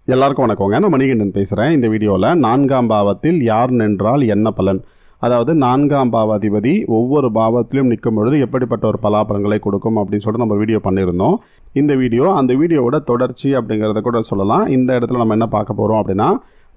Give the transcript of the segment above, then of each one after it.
எல்லாருக்கும் வணக்கங்க. நான் மணிகண்டன் பேசுகிறேன். இந்த வீடியோவில் 4ஆம் பாவத்தில் யார் நின்றால் என்ன பலன், அதாவது 4ஆம் பாவாதிபதி ஒவ்வொரு பாவத்திலும் நிற்கும் பொழுது எப்படிப்பட்ட ஒரு பலாபலன்களை கொடுக்கும் அப்படின்னு சொல்லிட்டு நம்ம வீடியோ பண்ணியிருந்தோம். இந்த வீடியோ அந்த வீடியோவோட தொடர்ச்சி அப்படிங்கிறத கூட சொல்லலாம். இந்த இடத்துல நம்ம என்ன பார்க்க போகிறோம் அப்படின்னா,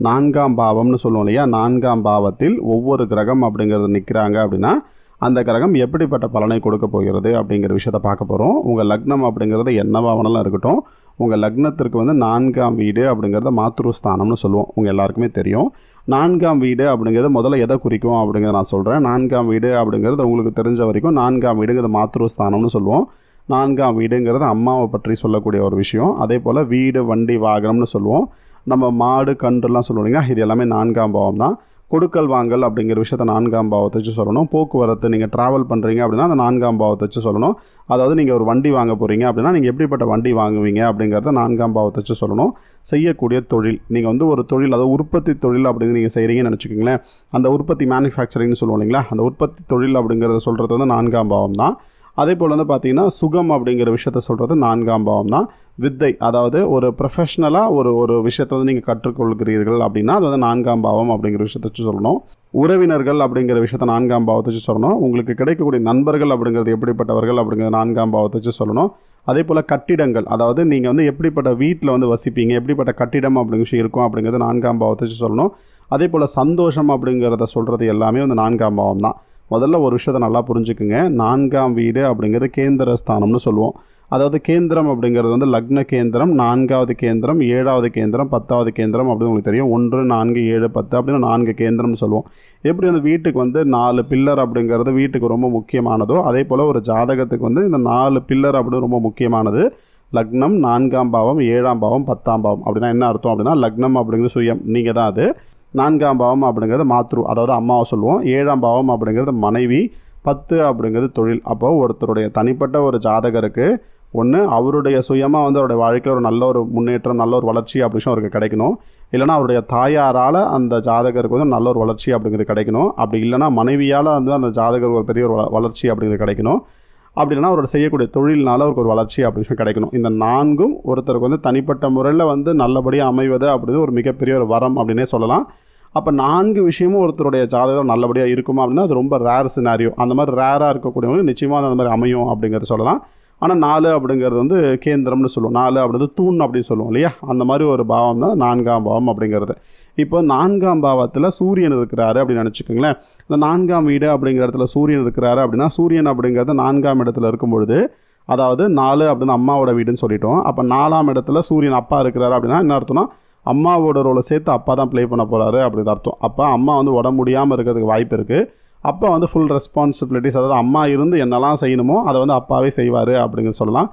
4ஆம் பாவம்னு சொல்லுவோம் இல்லையா, 4ஆம் பாவத்தில் ஒவ்வொரு கிரகம் அப்படிங்கிறது நிற்கிறாங்க அப்படின்னா அந்த கிரகம் எப்படிப்பட்ட பலனை கொடுக்க போகிறது அப்படிங்கிற விஷயத்தை பார்க்க போகிறோம். உங்கள் லக்னம் அப்படிங்கிறது என்னவாகனாலும் இருக்கட்டும், உங்கள் லக்னத்திற்கு 4ஆம் வீடு அப்படிங்கிறத மாத்ருஸ்தானம்னு சொல்லுவோம். உங்கள் எல்லாருக்குமே தெரியும். 4ஆம் வீடு அப்படிங்கிறது முதல்ல எதை குறிக்கும் அப்படிங்கிறத நான் சொல்கிறேன். 4ஆம் வீடு அப்படிங்கிறது உங்களுக்கு தெரிஞ்ச வரைக்கும் 4ஆம் வீடுங்கிறது மாத்ருஸ்தானம்னு சொல்லுவோம். 4ஆம் வீடுங்கிறது அம்மாவை பற்றி சொல்லக்கூடிய ஒரு விஷயம். அதே போல் வீடு, வண்டி, வாகனம்னு சொல்லுவோம். நம்ம மாடு, கன்றுலாம் சொல்லுவீங்க, இது எல்லாமே 4ஆம் பாவம் தான். கொடுக்கல் வாங்கல் அப்படிங்கிற விஷயத்த 4ஆம் பாவத்தை வச்சு சொல்லணும். போக்குவரத்து, நீங்கள் ட்ராவல் பண்ணுறீங்க அப்படின்னா அந்த 4ஆம் பாவத்தை வச்சு சொல்லணும். அதாவது நீங்கள் ஒரு வண்டி வாங்க போகிறீங்க அப்படின்னா நீங்கள் எப்படிப்பட்ட வண்டி வாங்குவீங்க அப்படிங்கிறத 4ஆம் பாவத்தை வச்சு சொல்லணும். செய்யக்கூடிய தொழில், நீங்கள் ஒரு தொழில், அதாவது உற்பத்தி தொழில் அப்படிங்கிறது நீங்கள் செய்கிறீங்கன்னு நினச்சிக்கிங்களேன். அந்த உற்பத்தி மேனுஃபேக்சரிங்னு சொல்லுவோம் இல்லைங்களா, அந்த உற்பத்தி தொழில் அப்படிங்கிறத சொல்கிறது 4ஆம் பாவம் தான். அதே போல் பார்த்தீங்கன்னா சுகம் அப்படிங்கிற விஷயத்த சொல்கிறது 4ஆம் பாவம் தான். வித்தை, அதாவது ஒரு ப்ரொஃபஷ்னலாக ஒரு விஷயத்தை நீங்கள் கற்றுக்கொள்கிறீர்கள் அப்படின்னா அது 4ஆம் பாவம் அப்படிங்கிற விஷயத்த வச்சு சொல்லணும். உறவினர்கள் அப்படிங்கிற விஷயத்த 4ஆம் பாவத்தை வச்சு சொல்லணும். உங்களுக்கு கிடைக்கக்கூடிய நண்பர்கள் அப்படிங்கிறது எப்படிப்பட்டவர்கள் அப்படிங்கிறது 4ஆம் பாவத்தை வச்சு சொல்லணும். அதே போல் கட்டிடங்கள், அதாவது நீங்கள் எப்படிப்பட்ட வீட்டில் வசிப்பீங்க, எப்படிப்பட்ட கட்டிடம் அப்படிங்கிற விஷயம் இருக்கும் அப்படிங்கிறது 4ஆம் பாவத்தை வச்சு சொல்லணும். அதே போல் சந்தோஷம் அப்படிங்கிறத சொல்கிறது எல்லாமே 4ஆம் பாவம் தான். முதல்ல ஒரு விஷயத்தை நல்லா புரிஞ்சுக்குங்க. 4ஆம் வீடு அப்படிங்கிறது கேந்திர ஸ்தானம்னு சொல்லுவோம். அதாவது கேந்திரம் அப்படிங்கிறது லக்ன கேந்திரம், 4ஆவது கேந்திரம், 7ஆவது கேந்திரம், 10ஆவது கேந்திரம் அப்படின்னு உங்களுக்கு தெரியும். 1, 4, 7, 10 அப்படின்னு 4 கேந்திரம்னு சொல்லுவோம். எப்படி வீட்டுக்கு 4 பில்லர் அப்படிங்கிறது வீட்டுக்கு ரொம்ப முக்கியமானதோ அதே போல் ஒரு ஜாதகத்துக்கு இந்த 4 பில்லர் அப்படின்னு ரொம்ப முக்கியமானது. லக்னம், 4ஆம் பாவம், 7ஆம் பாவம், 10ஆம் பாவம். அப்படின்னா என்ன அர்த்தம் அப்படின்னா, லக்னம் அப்படிங்கிறது சுயம், நீங்கள் தான் அது. 4ஆம் பாவம் அப்படிங்கிறது மாத்ரு, அதாவது அம்மாவை சொல்லுவோம். 7ஆம் பாவம் அப்படிங்கிறது மனைவி. 10 அப்படிங்கிறது தொழில். அப்போது ஒருத்தருடைய தனிப்பட்ட ஒரு ஜாதகருக்கு ஒன்று அவருடைய சுயமாக அவருடைய வாழ்க்கையில் ஒரு நல்ல ஒரு முன்னேற்றம், நல்ல ஒரு வளர்ச்சி அப்படி விஷயம் அவருக்கு கிடைக்கணும். இல்லைனா அவருடைய தாயாரால் அந்த ஜாதகருக்கு நல்ல ஒரு வளர்ச்சி அப்படிங்கிறது கிடைக்கணும். அப்படி இல்லைனா மனைவியால் அந்த ஜாதகருக்கு ஒரு பெரிய ஒரு வளர்ச்சி அப்படிங்கிறது கிடைக்கணும். அப்படின்னா அவரோட செய்யக்கூடிய தொழில்னால அவருக்கு ஒரு வளர்ச்சி அப்படி விஷயம் கிடைக்கணும். இந்த 4ம் ஒருத்தருக்கு தனிப்பட்ட முறையில் நல்லபடியாக அமைவது அப்படிது ஒரு மிகப்பெரிய ஒரு வரம் அப்படின்னே சொல்லலாம். அப்போ 4 விஷயமும் ஒருத்தருடைய ஜாதகம் நல்லபடியாக இருக்குமா அப்படின்னா அது ரொம்ப ரேர் சினாரியோ. அந்த மாதிரி ரேராக இருக்கக்கூடியவங்க நிச்சயமாக அந்த மாதிரி அமையும் அப்படிங்கிறத சொல்லலாம். ஆனால் 4 அப்படிங்கிறது கேந்திரம்னு சொல்லுவோம். 4 அப்படிங்கிறது தூண் அப்படின்னு சொல்லுவோம் இல்லையா, அந்த மாதிரி ஒரு பாவம் தான் 4ஆம் பாவம் அப்படிங்கிறது. இப்போ 4ஆம் பாவத்தில் சூரியன் இருக்கிறாரு அப்படின்னு நினச்சிக்கோங்களேன். இந்த 4ஆம் வீடு அப்படிங்கிற இடத்துல சூரியன் இருக்கிறாரு அப்படின்னா சூரியன் அப்படிங்கிறது 4ஆம் இடத்துல இருக்கும் பொழுது, அதாவது 4 அப்படின்னு அம்மாவோட வீடுன்னு சொல்லிட்டோம். அப்போ 4ஆம் இடத்துல சூரியன் அப்பா இருக்கிறாரு அப்படின்னா என்ன அர்த்தம்னா, அம்மாவோட ரோலை சேர்த்து அப்பா தான் ப்ளே பண்ண போகிறாரு அப்படின்னு அர்த்தம். அப்போ அம்மா உடம்பு முடியாமல் இருக்கிறதுக்கு வாய்ப்பு இருக்குது. அப்போ ஃபுல் ரெஸ்பான்சிபிலிட்டிஸ், அதாவது அம்மா இருந்து என்னெல்லாம் செய்யணுமோ அதை அப்பாவே செய்வார் அப்படிங்கிற சொல்லலாம்.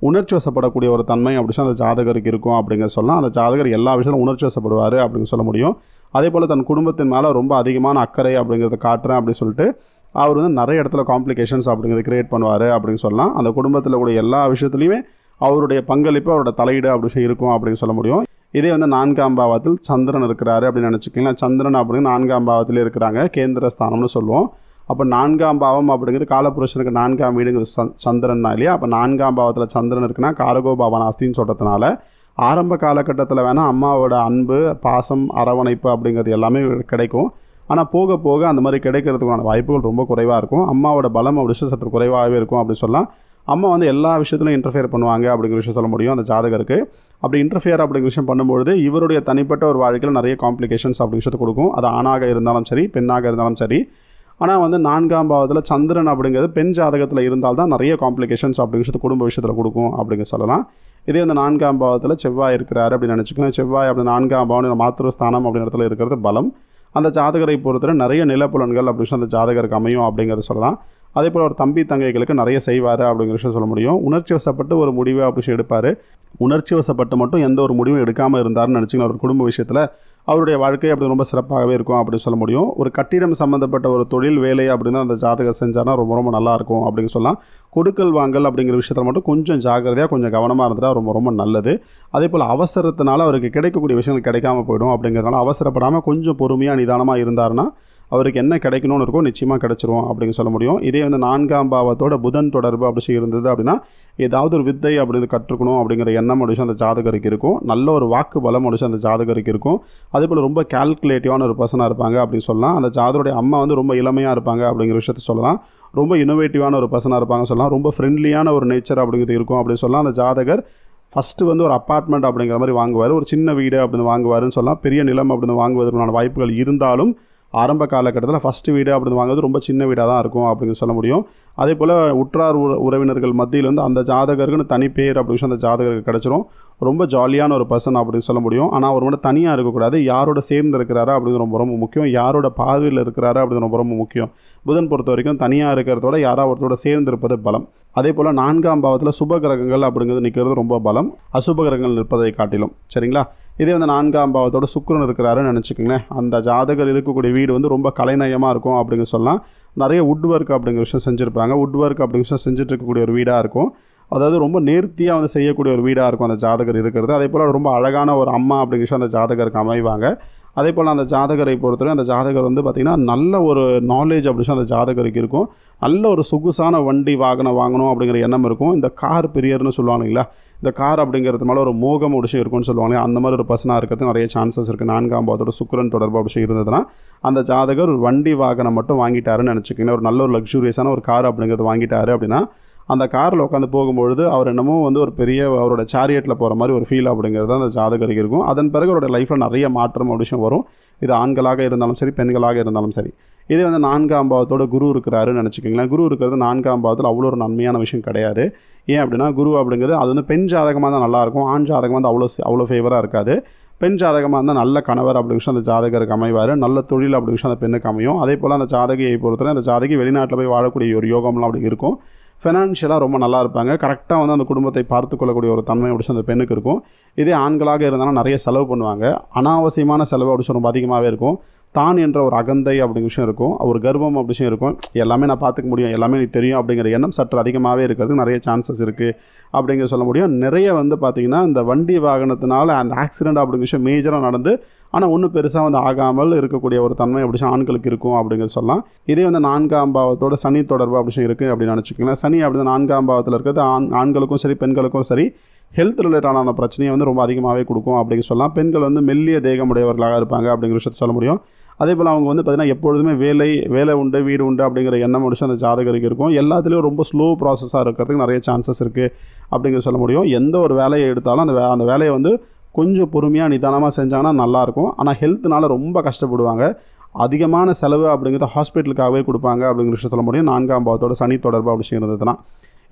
உணர்ச்சி வசப்படக்கூடிய ஒரு தன்மை அப்படி அந்த ஜாதகருக்கு இருக்கும் அப்படிங்கிற சொல்லலாம். அந்த ஜாதகர் எல்லா விஷயத்திலும் உணர்ச்சி வசப்படுவார் அப்படின்னு சொல்ல முடியும். அதே போல் தன் குடும்பத்தின் மேலே ரொம்ப அதிகமான அக்கறை அப்படிங்கிறத காட்டுறேன் அப்படின்னு சொல்லிட்டு அவர் நிறைய இடத்துல காம்ப்ளிகேஷன்ஸ் அப்படிங்கிறத கிரியேட் பண்ணுவார் அப்படின்னு சொல்லலாம். அந்த குடும்பத்தில் கூடிய எல்லா விஷயத்துலையுமே அவருடைய பங்களிப்பு, அவரோட தலையீடு அப்படி விஷயம் இருக்கும் அப்படின்னு சொல்ல முடியும். இதே 4ஆம் பாவத்தில் சந்திரன் இருக்கிறாரு அப்படின்னு நினச்சிக்கலாம். சந்திரன் அப்படிங்கிற 4ஆம் பாவத்தில் இருக்கிறாங்க, கேந்திர ஸ்தானம்னு சொல்லுவோம். அப்போ 4ஆம் பாவம் அப்படிங்கிறது காலபுருஷனுக்கு 4ஆம் வீடுங்கிறது சந்திரன் தான் இல்லையா. அப்போ 4ஆம் பாவத்தில் சந்திரன் இருக்குன்னா காரகோ பாவனாஸ்தின்னு சொல்கிறதுனால ஆரம்ப காலகட்டத்தில் வேணால் அம்மாவோட அன்பு, பாசம், அரவணைப்பு அப்படிங்கிறது எல்லாமே கிடைக்கும். ஆனால் போக போக அந்த மாதிரி கிடைக்கிறதுக்கான வாய்ப்புகள் ரொம்ப குறைவாக இருக்கும். அம்மாவோட பலம் அப்படி சற்று குறைவாகவே இருக்கும் அப்படி சொல்லலாம். அம்மா எல்லா விஷயத்துலையும் இன்டர்ஃபியர் பண்ணுவாங்க அப்படிங்கிற விஷயம் சொல்ல முடியும் அந்த ஜாதகருக்கு. அப்படி இன்டர்ஃபியர் அப்படிங்கிற விஷயம் பண்ணும்பொழுது இவருடைய தனிப்பட்ட ஒரு வாழ்க்கையில் நிறைய காம்ப்ளிகேஷன்ஸ் அப்படிங்கிற விஷயத்தை கொடுக்கும். அது ஆணாக இருந்தாலும் சரி, பெண்ணாக இருந்தாலும் சரி. ஆனால் 4ஆம் பாவத்தில் சந்திரன் அப்படிங்கிறது பெண் ஜாதகத்தில் இருந்தால்தான் நிறைய காம்ப்ளிகேஷன்ஸ் அப்படிங்கிற விஷயத்தை குடும்ப விஷயத்தில் கொடுக்கும் அப்படிங்க சொல்லலாம். இதே 4ஆம் பாவத்தில் செவ்வாய் இருக்கிறாரு அப்படின்னு நினச்சிக்கோங்க. செவ்வாய் அப்படி 4ஆம் பாவம் மாத்ருஸ்தானம் அப்படிங்கிற இடத்துல இருக்கிறது பலம். அந்த ஜாதகரை பொறுத்தவரை நிறைய நிலப்புலன்கள் அப்படி விஷயம் அந்த ஜாதகருக்கு அமையும் அப்படிங்கிறத சொல்லலாம். அதே போல் ஒரு தம்பி தங்கைகளுக்கு நிறைய செய்வார் அப்படிங்கிற விஷயம் சொல்ல முடியும். உணர்ச்சி வசப்பட்டு ஒரு முடிவை அப்படி எடுப்பார். உணர்ச்சி வசப்பட்டு மட்டும் எந்த ஒரு முடிவும் எடுக்காமல் இருந்தார்னு நினச்சிங்கன்னா ஒரு குடும்ப விஷயத்தில் அவருடைய வாழ்க்கை அப்படி ரொம்ப சிறப்பாகவே இருக்கும் அப்படின்னு சொல்ல முடியும். ஒரு கட்டிடம் சம்மந்தப்பட்ட ஒரு தொழில் வேலை அப்படின்னு அந்த ஜாதகர் செஞ்சார்னா ரொம்ப ரொம்ப நல்லாயிருக்கும் அப்படின்னு சொல்லலாம். கொடுக்கல் வாங்கல் அப்படிங்கிற விஷயத்தில் மட்டும் கொஞ்சம் ஜாக்கிரதையாக கொஞ்சம் கவனமாக இருந்துட்டால் ரொம்ப ரொம்ப நல்லது. அதே போல் அவசரத்தினால அவருக்கு கிடைக்கக்கூடிய விஷயங்கள் கிடைக்காம போயிடும். அப்படிங்கிறதுனால அவசரப்படாமல் கொஞ்சம் பொறுமையாக நிதானமாக இருந்தாருன்னா அவருக்கு என்ன கிடைக்கணும்னு இருக்கோ நிச்சயமாக கிடைச்சிரும் அப்படின்னு சொல்ல முடியும். இதே வந்து 4ஆம் பாவத்தோட புதன் தொடர்பு அப்படி இருந்தது அப்படின்னா ஏதாவது ஒரு வித்தை அப்படி கற்றுக்கணும் அப்படிங்கிற எண்ணம் முடிச்சு அந்த ஜாதகருக்கு இருக்கும். நல்ல ஒரு வாக்கு பலம் முடிச்சு அந்த ஜாதகருக்கு இருக்கும். அதே போல் ரொம்ப கால்குலேட்டிவான ஒரு பர்சனாக இருப்பாங்க அப்படின்னு சொல்லலாம். அந்த ஜாதகருடைய அம்மா வந்து ரொம்ப இளமையாக இருப்பாங்க அப்படிங்கிற விஷயத்த சொல்லலாம். ரொம்ப இன்னோவேட்டிவான ஒரு பர்சனாக இருப்பாங்க சொல்லலாம். ரொம்ப ஃப்ரெண்ட்லியான ஒரு நேச்சர் அப்படிங்கிறது இருக்கும் அப்படின்னு சொல்லலாம். அந்த ஜாதகர் ஃபஸ்ட்டு வந்து ஒரு அப்பார்ட்மெண்ட் அப்படிங்கிற மாதிரி வாங்குவார். ஒரு சின்ன வீடு அப்படின்னு வாங்குவாருன்னு சொல்லலாம். பெரிய நிலம் அப்படின்னு வாங்குவதற்கான வாய்ப்புகள் இருந்தாலும் ஆரம்ப காலகட்டத்தில் ஃபஸ்ட்டு வீடு அப்படின்னு வாங்குறது ரொம்ப சின்ன வீடாக தான் இருக்கும் அப்படின்னு சொல்ல முடியும். அதே போல் உற்றார் உறவினர்கள் மத்தியில் வந்து அந்த ஜாதகருக்குன்னு தனி பேர் அப்படின்னு அந்த ஜாதகருக்கு கிடச்சிரும். ரொம்ப ஜாலியான ஒரு பர்சன் அப்படின்னு சொல்ல முடியும். ஆனால் அவர் மட்டும் தனியாக இருக்கக்கூடாது. யாரோட சேர்ந்து இருக்கிறாரா அப்படின்னு ரொம்ப ரொம்ப முக்கியம். யாரோட பார்வையில் இருக்கிறாரா அப்படின்னு ரொம்ப ரொம்ப முக்கியம். புதன் பொறுத்த வரைக்கும் தனியாக இருக்கிறதோட யாராவது ஒருத்தரோட சேர்ந்து இருப்பது பலம். அதே போல் 4ஆம் பாவத்தில் சுப கிரகங்கள் அப்படிங்கிறது நிற்கிறது ரொம்ப பலம், அசுப கிரகங்கள் நிற்பதை காட்டிலும். சரிங்களா? இதே வந்து 4ஆம் பாவத்தோட சுக்கிரன் இருக்கிறாருன்னு நினச்சிக்கோங்களேன். அந்த ஜாதகர் இருக்கக்கூடிய வீடு வந்து ரொம்ப கலைநயமாக இருக்கும் அப்படிங்க சொல்லலாம். நிறைய வுட் ஒர்க் அப்படிங்கிற விஷயம் செஞ்சுருப்பாங்க. வுட் ஒர்க் அப்படிங்கிற விஷயம் செஞ்சுட்டு இருக்கக்கூடிய ஒரு வீடாக இருக்கும். அதாவது ரொம்ப நேர்த்தியாக வந்து செய்யக்கூடிய ஒரு வீடாக இருக்கும் அந்த ஜாதகர் இருக்கிறது. அதே போல் ரொம்ப அழகான ஒரு அம்மா அப்படிங்கிற விஷயம் அந்த ஜாதகருக்கு அமைவாங்க. அதே போல் அந்த ஜாதகரை பொறுத்தவரை அந்த ஜாதகர் வந்து பார்த்திங்கன்னா நல்ல ஒரு நாலேஜ் அப்படி அந்த ஜாதகருக்கு இருக்கும். நல்ல ஒரு சொகுசான வண்டி வாகனம் வாங்கணும் அப்படிங்கிற எண்ணம் இருக்கும். இந்த கார் பிரியர்னு சொல்லுவாங்க இல்லைங்களா, இந்த கார் அப்படிங்கிறது மேலே ஒரு மோகம் ஒரு விஷயம் இருக்குன்னு சொல்லுவாங்க. அந்த மாதிரி ஒரு பர்சனாக இருக்கிறது நிறைய சான்சஸ் இருக்குது. 4ஆம் பாவத்தோட சுக்கிரன் தொடர்பு அப்படி விஷயம் இருந்ததுன்னா அந்த ஜாதகர் ஒரு வண்டி வாகனம் மட்டும் வாங்கிட்டாருன்னு நினச்சிக்கிங்க. ஒரு நல்ல ஒரு லக்ஸூரியஸான ஒரு கார் அப்படிங்கிறது வாங்கிட்டாரு அப்படின்னா அந்த காரில் உட்காந்து போகும்பொழுது அவர் என்னமோ வந்து ஒரு பெரிய அவரோட சேரியட்டில் போகிற மாதிரி ஒரு ஃபீல் அப்படிங்கிறது அந்த ஜாதகருக்கு இருக்கும். அதன் பிறகு அவரோட லைஃப்பில் நிறைய மாற்றம் அப்படி விஷயம் வரும். இது ஆண்களாக இருந்தாலும் சரி, பெண்களாக இருந்தாலும் சரி. இதே வந்து 4ஆம் பாவத்தோட குரு இருக்கிறாருன்னு நினச்சிக்கிங்களேன். குரு இருக்கிறது 4ஆம் பாவத்தில் அவ்வளோ ஒரு நன்மையான விஷயம் கிடையாது. ஏன் அப்படின்னா குரு அப்படிங்கிறது அது வந்து பெண் ஜாதகமாக தான் நல்லாயிருக்கும். ஆண் ஜாதகமாக வந்து அவ்வளோ ஃபேவராக இருக்காது. பெண் ஜாதகமாக இருந்தால் நல்ல கணவர் அப்படி விஷயம் அந்த ஜாதகருக்கு அமைவார். நல்ல தொழில் அப்படி விஷயம் அந்த பெண்ணுக்கு அமையும். அதே போல் அந்த ஜாதகியை பொறுத்தவரை அந்த ஜாதகி வெளிநாட்டில் போய் வாழக்கூடிய ஒரு யோகம்லாம் அப்படி இருக்கும். ஃபினான்ஷியலாக ரொம்ப நல்லா இருப்பாங்க. கரெக்டாக வந்து அந்த குடும்பத்தை பார்த்து கொள்ளக்கூடிய ஒரு தன்மை அப்படி அந்த பெண்ணுக்கு இருக்கும். இதே ஆண்களாக இருந்தாலும் நிறைய செலவு பண்ணுவாங்க. அனாவசியமான செலவு அப்படி ரொம்ப அதிகமாகவே இருக்கும். தான் என்ற ஒரு அகந்தை அப்படிங்கிற விஷயம் இருக்கும். ஒரு கர்வம் அப்படி விஷயம் இருக்கும். எல்லாமே நான் பார்த்துக்க முடியும், எல்லாமே எனக்கு தெரியும் அப்படிங்கிற எண்ணம் சற்று அதிகமாகவே இருக்கிறதுக்கு நிறைய சான்சஸ் இருக்குது அப்படிங்கிற சொல்ல முடியும். நிறைய வந்து பார்த்திங்கன்னா இந்த வண்டி வாகனத்தினால அந்த ஆக்சிடெண்ட் அப்படிங்கிற விஷயம் மேஜராக நடந்து ஆனால் ஒன்றும் பெருசாக வந்து ஆகாமல் இருக்கக்கூடிய ஒரு தன்மை அப்படி ஆண்களுக்கு இருக்கும் அப்படிங்கிறது சொல்லலாம். இதே வந்து 4ஆம் பாவத்தோட சனி தொடர்பு அப்படி இருக்குது அப்படின்னு நினச்சிக்கலாம். சனி அப்படி 4ஆம் பாவத்தில் இருக்கிறது ஆண்களுக்கும் சரி பெண்களுக்கும் சரி ஹெல்த் ரிலேட்டடான பிரச்சனையை வந்து ரொம்ப அதிகமாகவே கொடுக்கும் அப்படிங்க சொல்லலாம். பெண்கள் வந்து மெல்லிய தேகமுடையவர்களாக இருப்பாங்க அப்படிங்கிற விஷயத்தை சொல்ல முடியும். அதே போல் அவங்க வந்து பார்த்திங்கன்னா எப்பொழுதுமே வேலை உண்டு வீடு உண்டு அப்படிங்கிற எண்ணம் முடிச்சு அந்த ஜாதகருக்கு இருக்கும். எல்லாத்துலேயும் ரொம்ப ஸ்லோ ப்ராசஸாக இருக்கிறதுக்கு நிறைய சான்சஸ் இருக்குது அப்படிங்கிற சொல்ல முடியும். எந்த ஒரு வேலையை எடுத்தாலும் அந்த வேலையை வந்து கொஞ்சம் பொறுமையாக நிதானமாக செஞ்சாங்கன்னா நல்லாயிருக்கும். ஆனால் ஹெல்த்னால ரொம்ப கஷ்டப்படுவாங்க. அதிகமான செலவு அப்படிங்கிறத ஹாஸ்பிட்டலுக்காகவே கொடுப்பாங்க அப்படிங்கிற விஷயம் சொல்ல முடியும். 4ஆம் பாவத்தோட சனி தொடர்பு அப்படி இருந்ததுன்னா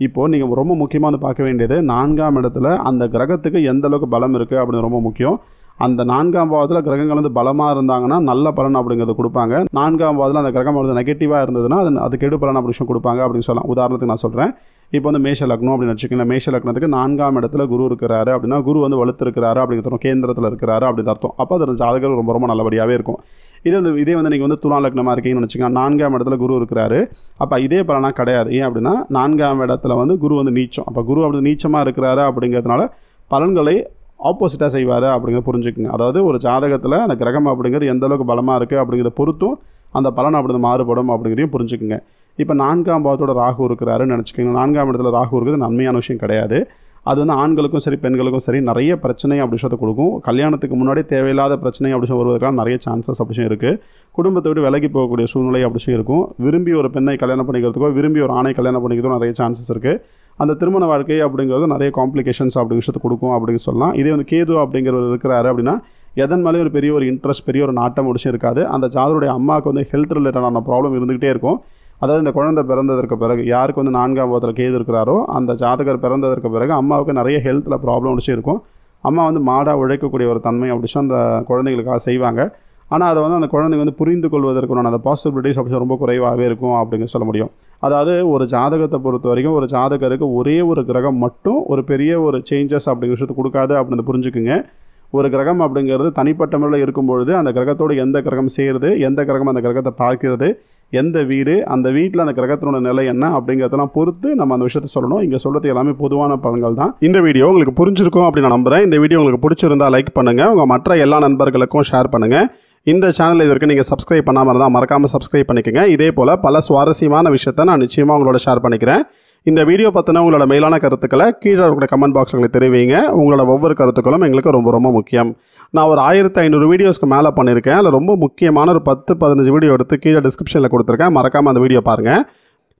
இப்போது நீங்கள் ரொம்ப முக்கியமாக வந்து பார்க்க வேண்டியது 4ஆம் இடத்துல அந்த கிரகத்துக்கு எந்த அளவுக்கு பலம் இருக்குது அப்படின்னு ரொம்ப முக்கியம். அந்த 4ஆம் பாவத்தில் கிரகங்கள் வந்து பலமாக இருந்தாங்கன்னா நல்ல பலன் அப்படிங்கிறது கொடுப்பாங்க. 4ஆம் பாவத்தில் அந்த கிரகம் வந்து நெகட்டிவாக இருந்ததுன்னா அது கெடு பலன் அப்படி விஷயம் கொடுப்பாங்க அப்படின்னு சொல்லலாம். உதாரணத்துக்கு நான் சொல்கிறேன். இப்போ வந்து மேஷ லக்னம் அப்படின்னு வச்சுக்கோங்களேன். மேஷ லக்னத்துக்கு 4ஆம் இடத்துல குரு இருக்கிறாரு அப்படின்னா குரு வந்து வலுத்திருக்கிறாரு அப்படிங்கிறது கேந்திரத்தில் இருக்கிறாரு அப்படின்னு அர்த்தம். அப்போ அது ஜாதகர் ரொம்ப ரொம்ப நல்லபடியாகவே இருக்கும். இதே வந்து நீங்கள் வந்து துலா லக்னமாக இருக்கீங்கன்னு வச்சுக்கோங்க. 4ஆம் இடத்துல குரு இருக்கிறாரு. அப்போ இதே பலனாக கிடையாது. ஏன் அப்படின்னா 4ஆம் இடத்துல வந்து குரு வந்து நீச்சம். அப்போ குரு அப்படி நீச்சமாக இருக்கிறாரு அப்படிங்கிறதுனால பலன்களை ஆப்போசிட்டாக செய்வார் அப்படிங்கிறத புரிஞ்சுக்குங்க. அதாவது ஒரு ஜாதகத்தில் அந்த கிரகம் அப்படிங்கிறது எந்த அளவுக்கு பலமாக இருக்குது அப்படிங்கிறத பொறுத்தும் அந்த பலன் அப்படி மாறுபடும் அப்படிங்கிறதையும் புரிஞ்சுக்குங்க. இப்போ 4ஆம் பாவத்தோட ராகு இருக்கிறாருன்னு நினச்சிக்கோங்க. 4ஆம் இடத்துல ராகு இருக்கிறது நன்மையான விஷயம் கிடையாது. அது வந்து ஆண்களுக்கும் சரி பெண்களுக்கும் சரி நிறைய பிரச்சனை அப்படி விஷயத்தை கொடுக்கும். கல்யாணத்துக்கு முன்னாடி தேவையில்லாத பிரச்சனை அப்படி வருவதற்கான நிறைய சான்சஸ் அப்படி இருக்குது. குடும்பத்தை விட்டு விலகி போகக்கூடிய சூழ்நிலை அப்படி இருக்கும். விரும்பி ஒரு பெண்ணை கல்யாணம் பண்ணிக்கிறதுக்கோ விரும்பி ஒரு ஆணை கல்யாணம் பண்ணிக்கிறதுக்கோ நிறைய சான்சஸ் இருக்குது. அந்த திருமண வாழ்க்கை அப்படிங்கிறது நிறைய காம்ப்ளிகேஷன்ஸ் அப்படி விஷயத்தை கொடுக்கும் அப்படின்னு சொல்லலாம். இதே வந்து கேது அப்படிங்கிறவர் இருக்கிறாரு அப்படின்னா எதன் மேலே ஒரு பெரிய ஒரு இன்ட்ரெஸ்ட் பெரிய ஒரு நாட்டம் முடிச்சு இருக்காது. அந்த ஜாதருடைய அம்மாவுக்கு வந்து ஹெல்த் ரிலேட்டடான ப்ராப்ளம் இருந்துகிட்டே இருக்கும். அதாவது இந்த குழந்தை பிறந்ததற்கு பிறகு யாருக்கு வந்து 4ஆம் பாவத்தில் கேது இருக்கிறாரோ அந்த ஜாதகர் பிறந்ததற்கு பிறகு அம்மாவுக்கு நிறைய ஹெல்த்தில் ப்ராப்ளம் முடிச்சு இருக்கும். அம்மா வந்து மாடாக உழைக்கக்கூடிய ஒரு தன்மை அப்படிச்சு அந்த குழந்தைகளுக்காக செய்வாங்க. ஆனால் அதை வந்து அந்த குழந்தைங்க வந்து புரிந்து கொள்வதற்குண்டான அந்த பாசிபிலிட்டிஸ் அப்படி ரொம்ப குறைவாகவே இருக்கும் அப்படிங்க சொல்ல முடியும். அதாவது ஒரு ஜாதகத்தை பொறுத்த வரைக்கும் ஒரு ஜாதகருக்கு ஒரே ஒரு கிரகம் மட்டும் ஒரு பெரிய ஒரு சேஞ்சஸ் அப்படிங்கிற விஷயத்தை கொடுக்காது அப்படின்னு புரிஞ்சுக்குங்க. ஒரு கிரகம் அப்படிங்கிறது தனிப்பட்ட முறையில் இருக்கும்பொழுது அந்த கிரகத்தோடு எந்த கிரகம் சேருது, எந்த கிரகம் அந்த கிரகத்தை பார்க்கிறது, எந்த வீடு, அந்த வீட்டில் அந்த கிரகத்தினோட நிலை என்ன அப்படிங்கிறதெல்லாம் பொறுத்து நம்ம அந்த விஷயத்தை சொல்லணும். இங்கே சொல்கிறது எல்லாமே பொதுவான பலன்கள் தான். இந்த வீடியோ உங்களுக்கு புரிஞ்சிருக்கும் அப்படின்னு நான் நம்புகிறேன். இந்த வீடியோ உங்களுக்கு பிடிச்சிருந்தா லைக் பண்ணுங்கள், உங்கள் மற்ற எல்லா நண்பர்களுக்கும் ஷேர் பண்ணுங்கள். இந்த சேனல் இது வரைக்கும் நீங்கள் சப்ஸ்கிரைப் பண்ணாமல் இருந்தால் மறக்காமல் சப்ஸ்கிரைப் பண்ணிக்கோங்க. இதே போல் பல சுவாரஸ்யமான விஷயத்தை நான் நிச்சயமாக உங்களோட ஷேர் பண்ணிக்கிறேன். இந்த வீடியோ பற்றின உங்களோட மேலான கருத்துக்களை கீழே இருக்கிற கமெண்ட் பாக்ஸில் தெரிவிங்க. உங்களோட ஒவ்வொரு கருத்துக்களும் எங்களுக்கு ரொம்ப ரொம்ப முக்கியம். நான் ஒரு 1500 வீடியோஸ்க்கு மேலே பண்ணியிருக்கேன். அதில் ரொம்ப முக்கியமான ஒரு 10-15 வீடியோ எடுத்து கீழே டிஸ்கிரிப்ஷனில் கொடுத்துருக்கேன். மறக்காமல் அந்த வீடியோ பாருங்கள்.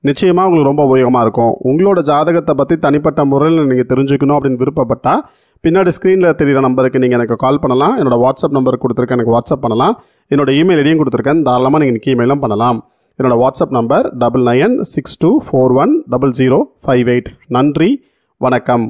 நிச்சயமாக உங்களுக்கு ரொம்ப உபயோகமாக இருக்கும். உங்களோட ஜாதகத்தை பற்றி தனிப்பட்ட முறையில் நீங்கள் தெரிஞ்சுக்கணும் அப்படின்னு விருப்பப்பட்டால் பின்னாடி ஸ்க்ரீனில் தெரிகிற நம்பருக்கு நீங்கள் எனக்கு கால் பண்ணலாம். என்னோட வாட்ஸ்அப் நம்பருக்கு கொடுத்துருக்கேன், எனக்கு வாட்ஸ்அப் பண்ணலாம். என்னோட இமெயில் ஐடியும் கொடுத்துருக்கேன், தாராளமாக நீங்கள் எனக்கு இமெயிலும் பண்ணலாம். என்னோட வாட்ஸ்அப் நம்பர் 9962410058. நன்றி, வணக்கம்.